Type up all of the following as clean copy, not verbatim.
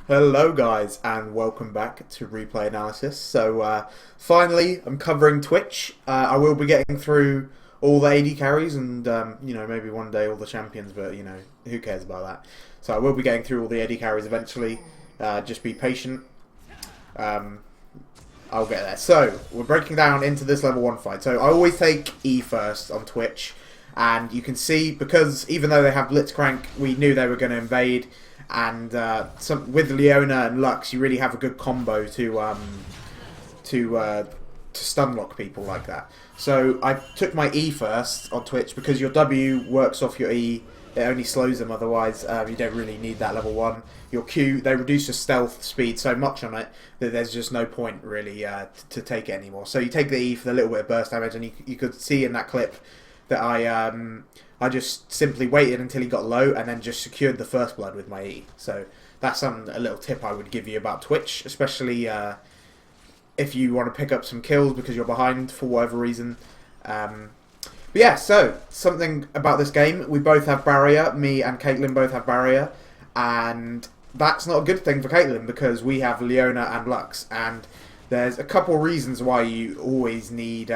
Hello guys and welcome back to Replay Analysis. Finally I'm covering Twitch. I will be getting through all the AD carries and maybe one day all the champions, but who cares about that. So I will be getting through all the AD carries eventually. Just be patient. I'll get there. So we're breaking down into this level 1 fight. So I always take E first on Twitch, and you can see, because even though they have Blitzcrank, we knew they were going to invade. And with Leona and Lux, you really have a good combo to stun lock people like that. So I took my E first on Twitch because your W works off your E. It only slows them, otherwise you don't really need that level 1. Your Q, they reduce your stealth speed so much on it that there's just no point really to take it anymore. So you take the E for the little bit of burst damage, and you could see in that clip that I just simply waited until he got low and then just secured the first blood with my E. So that's a little tip I would give you about Twitch, especially if you want to pick up some kills because you're behind for whatever reason. But yeah, so something about this game. We both have barrier. Me and Caitlyn both have barrier. And that's not a good thing for Caitlyn because we have Leona and Lux. And there's a couple reasons why you always need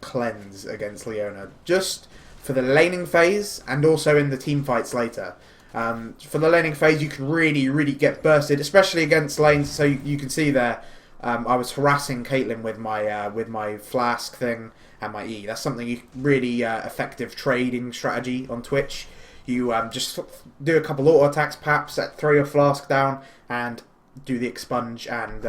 cleanse against Leona. Just for the laning phase and also in the team fights later. For the laning phase, you can really get bursted, especially against lanes. So you can see there, I was harassing Caitlyn with my flask thing and my E. That's something really effective trading strategy on Twitch. You just do a couple auto attacks, perhaps throw your flask down and do the expunge and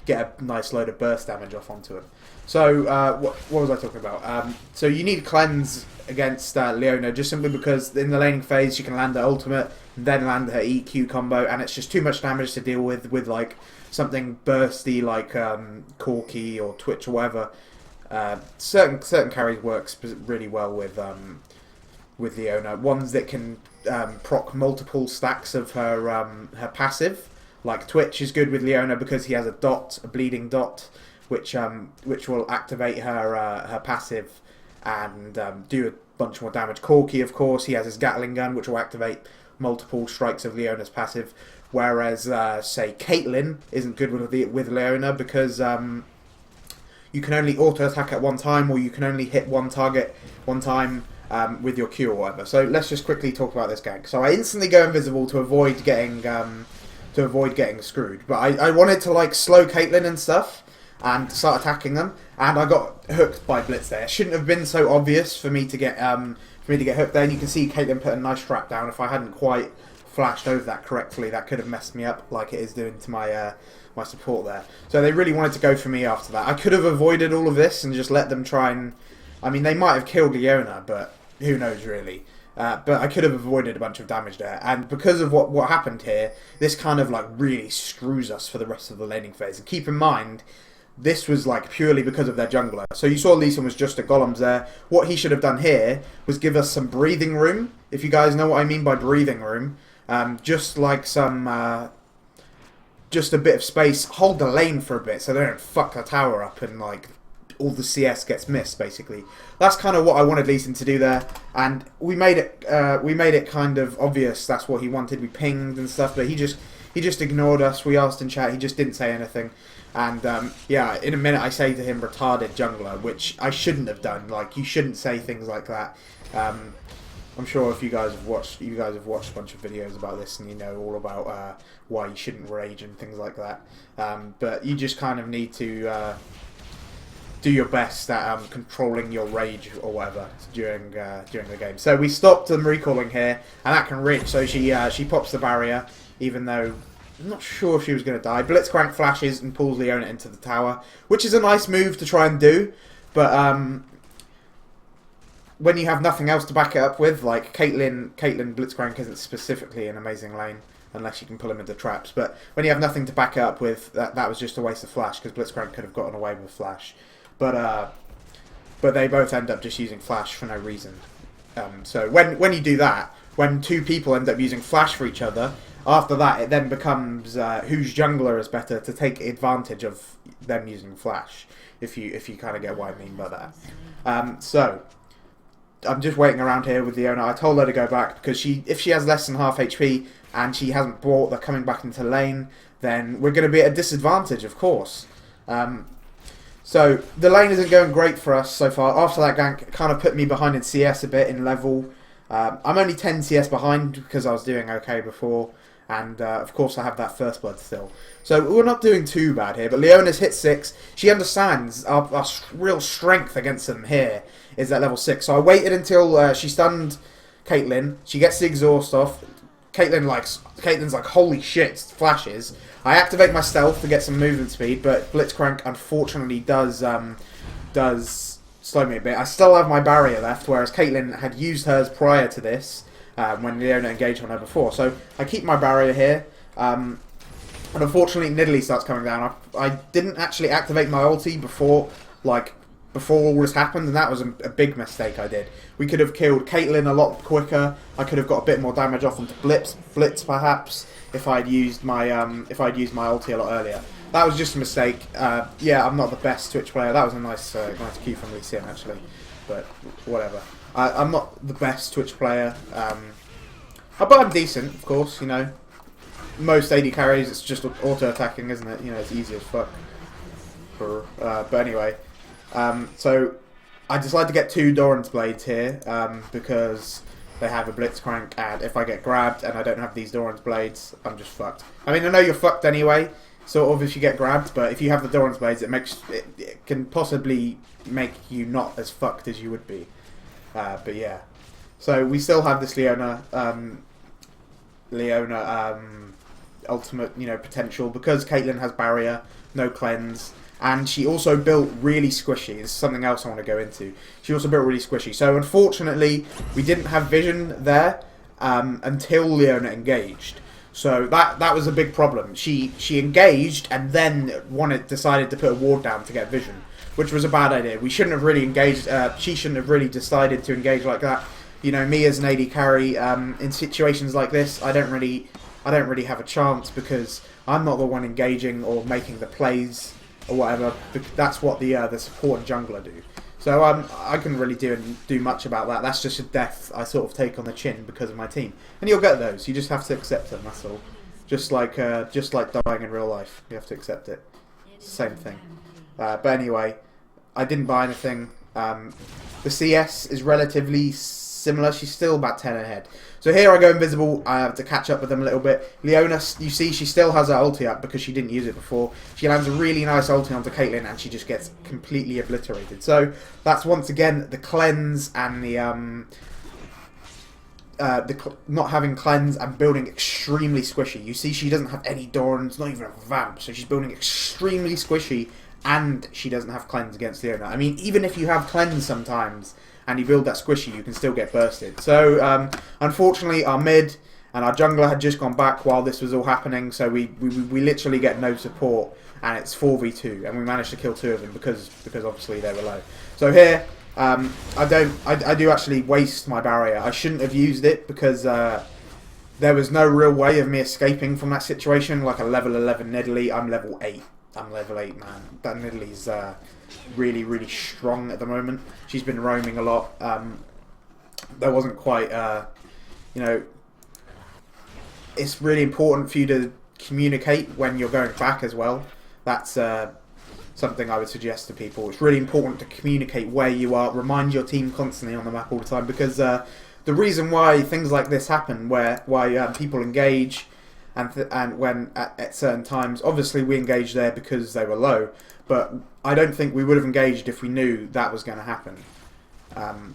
get a nice load of burst damage off onto him. So what was I talking about? So you need cleanse against Leona just simply because in the laning phase she can land her ultimate, then land her EQ combo, and it's just too much damage to deal with like something bursty like Corki or Twitch or whatever. Certain carries works really well with Leona. Ones that can proc multiple stacks of her passive, like Twitch is good with Leona because he has a bleeding dot, which will activate her passive and do a bunch more damage. Corki, of course, he has his Gatling gun, which will activate multiple strikes of Leona's passive. Whereas, say, Caitlyn isn't good with Leona because you can only auto attack at one time, or you can only hit one target one time with your Q or whatever. So let's just quickly talk about this gank. So I instantly go invisible to avoid getting screwed, but I wanted to like slow Caitlyn and stuff and start attacking them, and I got hooked by Blitz there. It shouldn't have been so obvious for me to get hooked there. And you can see Caitlyn put a nice trap down. If I hadn't quite flashed over that correctly, that could have messed me up like it is doing to my my support there. So they really wanted to go for me after that. I could have avoided all of this and just let them try and... I mean, they might have killed Leona, but who knows really. But I could have avoided a bunch of damage there. And because of what happened here, this kind of like really screws us for the rest of the laning phase. And keep in mind, this was like purely because of their jungler. So you saw Lee Sin was just a golems there. What he should have done here was give us some breathing room. If you guys know what I mean by breathing room. Just like some... just a bit of space. Hold the lane for a bit so they don't fuck the tower up and like... all the CS gets missed, basically. That's kind of what I wanted Lee Sin to do there, and we made it kind of obvious that's what he wanted. We pinged and stuff, but he just ignored us. We asked in chat, he just didn't say anything, and yeah, in a minute I say to him, retarded jungler, which I shouldn't have done. Like, you shouldn't say things like that. I'm sure if you guys have watched a bunch of videos about this and you know all about why you shouldn't rage and things like that. But you just kind of need to do your best at controlling your rage or whatever during the game. So we stopped them recalling here, and that can reach. So she pops the barrier, even though I'm not sure if she was going to die. Blitzcrank flashes and pulls Leona into the tower, which is a nice move to try and do. But when you have nothing else to back it up with, like Caitlyn Blitzcrank isn't specifically an amazing lane unless you can pull him into traps. But when you have nothing to back it up with, that was just a waste of flash because Blitzcrank could have gotten away with flash. But they both end up just using flash for no reason. So when you do that, when two people end up using flash for each other, after that it then becomes whose jungler is better to take advantage of them using flash. If you kind of get what I mean by that. So I'm just waiting around here with Leona. I told her to go back because if she has less than half HP, and she hasn't brought the coming back into lane, then we're going to be at a disadvantage, of course. So the lane isn't going great for us so far. After that gank, it kind of put me behind in CS a bit in level. I'm only 10 CS behind because I was doing okay before, and of course I have that first blood still. So we're not doing too bad here, but Leona's hit 6. She understands our real strength against them here is at level 6. So I waited until she stunned Caitlyn. She gets the exhaust off. Caitlyn's like, holy shit, flashes. I activate my stealth to get some movement speed, but Blitzcrank unfortunately does slow me a bit. I still have my barrier left, whereas Caitlyn had used hers prior to this, when Leona engaged on her before. So I keep my barrier here, and unfortunately Nidalee starts coming down. I didn't actually activate my ulti before all this happened, and that was a big mistake I did. We could have killed Caitlyn a lot quicker. I could have got a bit more damage off onto Blitz perhaps, if I'd used my ulti a lot earlier. That was just a mistake. Yeah, I'm not the best Twitch player. That was a nice cue from Lee Sin actually, but whatever. I'm not the best Twitch player, but I'm decent, of course. You know, most AD carries it's just auto attacking, isn't it? You know, it's easy as fuck. But anyway. So I decided to get 2 Doran's Blades here because they have a Blitzcrank, and if I get grabbed and I don't have these Doran's Blades, I'm just fucked. I mean, I know you're fucked anyway, sort of, if you get grabbed, but if you have the Doran's Blades, it can possibly make you not as fucked as you would be. But yeah. So we still have this Leona ultimate, you know, potential because Caitlyn has barrier, no cleanse. And she also built really squishy. This is something else I want to go into. She also built really squishy. So unfortunately, we didn't have vision there until Leona engaged. So that was a big problem. She engaged and then decided to put a ward down to get vision, which was a bad idea. We shouldn't have really engaged. She shouldn't have really decided to engage like that. You know, me as an AD carry in situations like this, I don't really have a chance because I'm not the one engaging or making the plays or whatever. That's what the support and jungler do. So I couldn't really do much about that. That's just a death I sort of take on the chin because of my team. And you'll get those. You just have to accept them. That's all. Just like dying in real life, you have to accept it. It's the same thing. But anyway, I didn't buy anything. The CS is relatively similar. She's still about 10 ahead. So here I go invisible. I have to catch up with them a little bit. Leona, you see, she still has her ulti up because she didn't use it before. She lands a really nice ulti onto Caitlyn and she just gets completely obliterated. So that's once again the cleanse and the not having cleanse and building extremely squishy. You see, she doesn't have any Dorans, not even a vamp. So she's building extremely squishy and she doesn't have cleanse against Leona. I mean, even if you have cleanse sometimes and you build that squishy, you can still get bursted. So, unfortunately, our mid and our jungler had just gone back while this was all happening, so we literally get no support, and it's 4v2, and we managed to kill 2 of them because obviously they were low. So here, I do actually waste my barrier. I shouldn't have used it because there was no real way of me escaping from that situation. Like a level 11 Nidalee, I'm level 8. I'm level 8, man. That Nidalee's really, really strong at the moment. She's been roaming a lot. There wasn't quite, you know, it's really important for you to communicate when you're going back as well. That's something I would suggest to people. It's really important to communicate where you are. Remind your team constantly on the map all the time because the reason why things like this happen, why people engage and when at certain times, obviously we engaged there because they were low, but I don't think we would have engaged if we knew that was going to happen.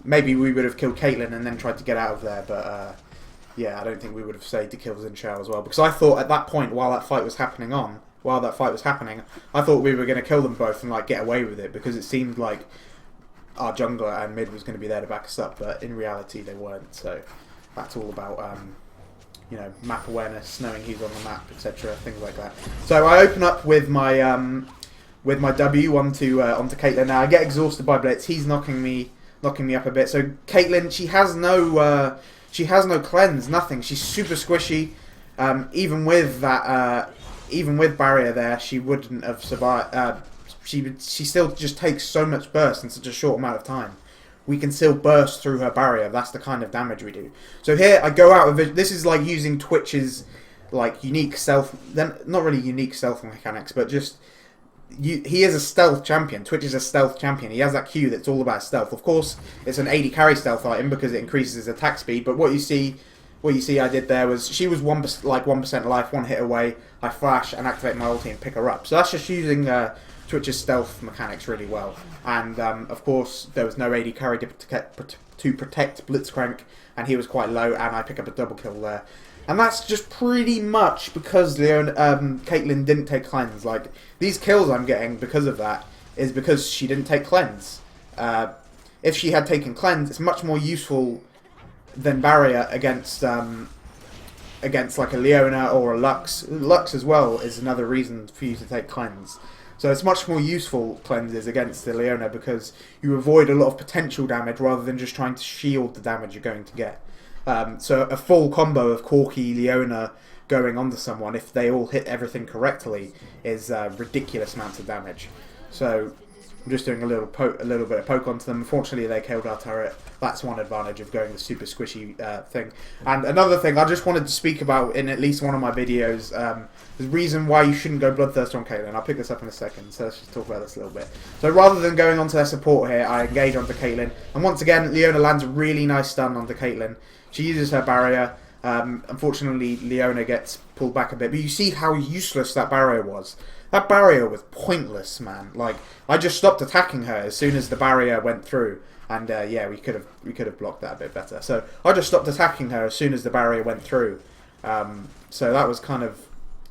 Maybe we would have killed Caitlyn and then tried to get out of there, but yeah, I don't think we would have stayed to kill Zinchao as well, because I thought at that point, while that fight was happening, I thought we were going to kill them both and like get away with it, because it seemed like our jungler and mid was going to be there to back us up, but in reality they weren't. So that's all about you know, map awareness, knowing who's on the map, etc., things like that. So I open up with my W onto Caitlyn. Now I get exhausted by Blitz. He's knocking me up a bit. So Caitlyn, she has no cleanse, nothing. She's super squishy. Even with that, even with barrier there, she wouldn't have survived. She still just takes so much burst in such a short amount of time. we can still burst through her barrier. That's the kind of damage we do. So here I go out of it. This is like using Twitch's like unique stealth, then not really unique stealth mechanics, but just he is a stealth champion. Twitch is a stealth champion. He has that Q that's all about stealth. Of course, it's an 80 carry stealth item because it increases his attack speed. But what you see I did there was she was 1% life, one hit away. I flash and activate my ulti and pick her up. So that's just using Twitch's stealth mechanics really well. And of course, there was no AD carry to protect Blitzcrank, and he was quite low, and I pick up a double kill there. And that's just pretty much because Caitlyn didn't take cleanse. Like, these kills I'm getting because of that is because she didn't take cleanse. If she had taken cleanse, it's much more useful than barrier against like a Leona or a Lux. Lux as well is another reason for you to take cleanse. So it's much more useful, cleanses, against the Leona because you avoid a lot of potential damage rather than just trying to shield the damage you're going to get. So a full combo of Corki, Leona going onto someone, if they all hit everything correctly, is ridiculous amounts of damage. So I'm just doing a little bit of poke onto them. Unfortunately, they killed our turret. That's one advantage of going the super squishy thing. And another thing I just wanted to speak about in at least one of my videos, the reason why you shouldn't go Bloodthirster on Caitlyn. I'll pick this up in a second, so let's just talk about this a little bit. So rather than going onto their support here, I engage onto Caitlyn. And once again, Leona lands a really nice stun onto Caitlyn. She uses her barrier. Unfortunately, Leona gets pulled back a bit. But you see how useless that barrier was. That barrier was pointless, man. Like, I just stopped attacking her as soon as the barrier went through. And yeah, we could have blocked that a bit better. So I just stopped attacking her as soon as the barrier went through. So that was kind of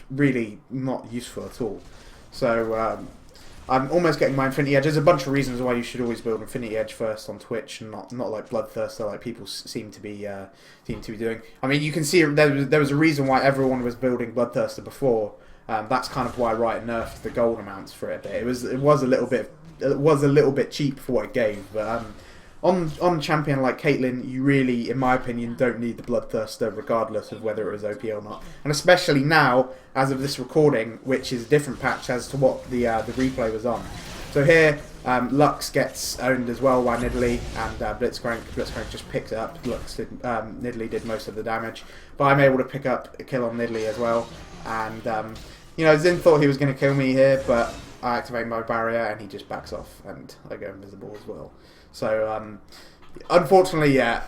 really not useful at all. So I'm almost getting my Infinity Edge. There's a bunch of reasons why you should always build Infinity Edge first on Twitch, and not like Bloodthirster like people seem to be doing. I mean, you can see there was a reason why everyone was building Bloodthirster before. That's kind of why Riot nerfed the gold amounts for it a bit. It was a little bit cheap for what it gave, but on a champion like Caitlyn, you really, in my opinion, don't need the Bloodthirster regardless of whether it was OP or not. And especially now, as of this recording, which is a different patch as to what the replay was on. So here, Lux gets owned as well by Nidalee, and Blitzcrank just picks it up. Nidalee did most of the damage, but I'm able to pick up a kill on Nidalee as well. And you know, Zin thought he was going to kill me here, but I activate my barrier and he just backs off, and I go invisible as well. So unfortunately, yeah,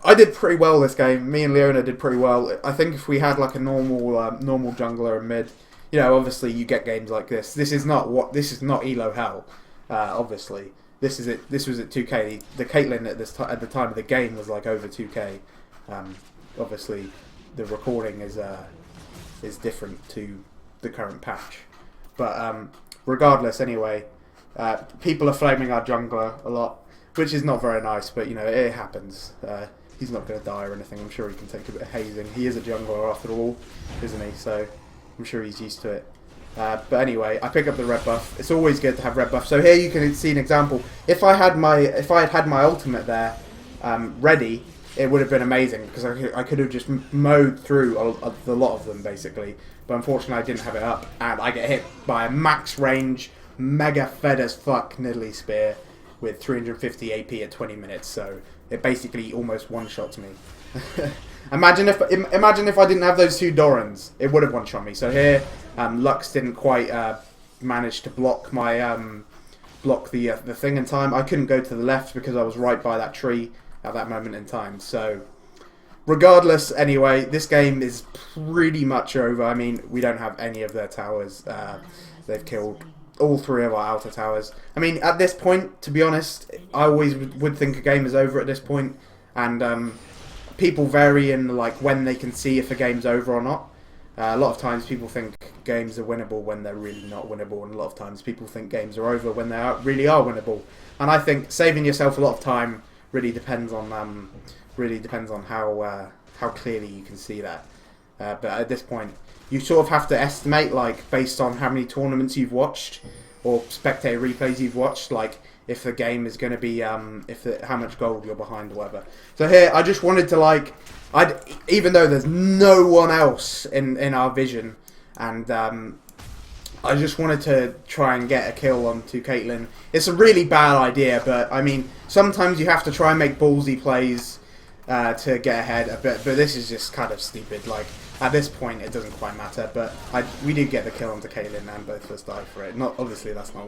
I did pretty well this game. Me and Leona did pretty well. I think if we had like a normal jungler in mid, you know, obviously you get games like this. This is not Elo hell. Obviously, this was at 2K. The Caitlyn at the time of the game was like over 2K. Obviously, the recording is different to the current patch, but regardless, anyway, people are flaming our jungler a lot, which is not very nice, but you know, it happens. He's not going to die or anything. I'm sure he can take a bit of hazing. He is a jungler after all, isn't he? So I'm sure he's used to it. But anyway, I pick up the red buff. It's always good to have red buff. So here you can see an example. If I had my ultimate there ready, it would have been amazing because I could have just mowed through a lot of them basically. But unfortunately, I didn't have it up, and I get hit by a max range, mega fed as fuck Nidalee spear with 350 AP at 20 minutes. So it basically almost one-shots me. Imagine if I didn't have those two Dorans, it would have one-shot me. So here, Lux didn't quite manage to block my the thing in time. I couldn't go to the left because I was right by that tree at that moment in time. So regardless, anyway, this game is pretty much over. I mean, we don't have any of their towers. They've killed all three of our outer towers. I mean, at this point, to be honest, I always would think a game is over at this point, and people vary in like when they can see if a game's over or not. A lot of times people think games are winnable when they're really not winnable, and a lot of times people think games are over when they really are winnable. And I think saving yourself a lot of time really depends on how clearly you can see that. But at this point, you sort of have to estimate, like, based on how many tournaments you've watched or spectator replays you've watched, like if the game is going to be how much gold you're behind or whatever. So here, I just wanted to, like, even though there's no one else in our vision, and I just wanted to try and get a kill onto Caitlyn. It's a really bad idea, but I mean, sometimes you have to try and make ballsy plays to get ahead a bit. But this is just kind of stupid. Like at this point, it doesn't quite matter. But we did get the kill onto Caitlyn, and both of us died for it. Not obviously that's not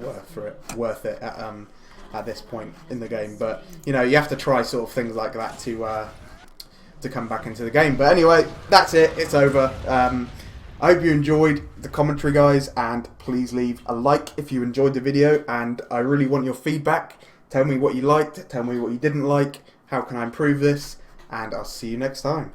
worth it at this point in the game. But you know, you have to try sort of things like that to come back into the game. But anyway, that's it. It's over. I hope you enjoyed the commentary, guys, and please leave a like if you enjoyed the video, and I really want your feedback. Tell me what you liked, tell me what you didn't like, how can I improve this, and I'll see you next time.